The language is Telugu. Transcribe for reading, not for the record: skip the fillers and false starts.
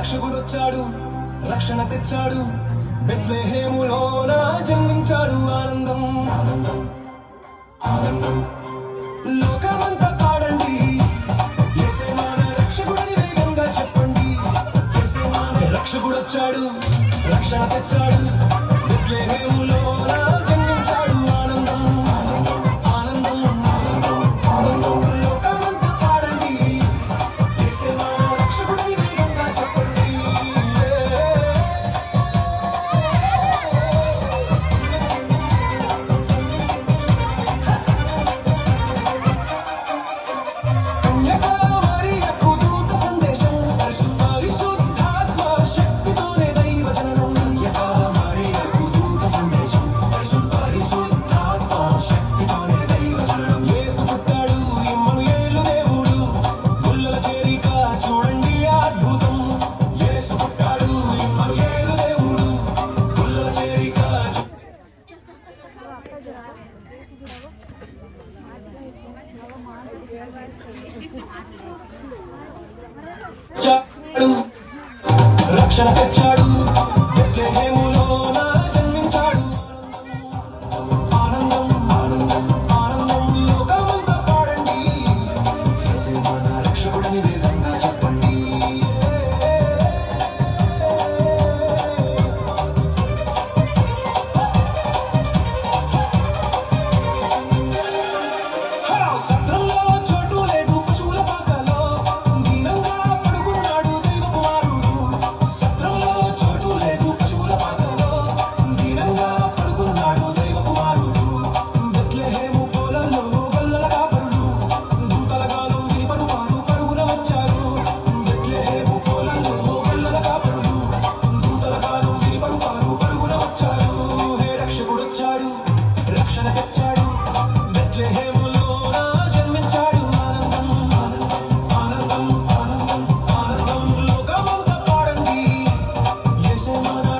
రక్షకుడొచ్చాడు, రక్షణ తెచ్చాడు, బెత్లెహేములోన జన్మించాడు. ఆనందం ఆనందం ఆనందం లోకమంతా పాడండి, యేసే మన రక్షకుడని వేగంగా చెప్పండి. యేసే మన రక్షకుడొచ్చాడు, రక్షణ తెచ్చాడు, బెత్లెహేములోన జన్మించాడు. ఆనందం ఆనందం ఆనందం ఆనందం ఆనందం లోకమంతా పాడండి, యేసే మన రక్షకుడని వేగంగా చెప్పండి. కన్యకా మరియకు దూత సందేశం, పరిశుద్ధాత్మ శక్తితోనే దైవ జననం. కన్యకా మరియకు దూత సందేశం, పరిశుద్ధాత్మ శక్తితోనే దైవ జననం. యేసు పుట్టాడు, ఇమ్మనుయేలు దేవుడు, ముళ్ళల చేరిక చూడండి అద్భుతం. యేసు పుట్టాడు, ఇమ్మనుయేలు దేవుడు, ముళ్ళల చేరిక రక్షణ తెచ్చాడు, బెత్లెహేము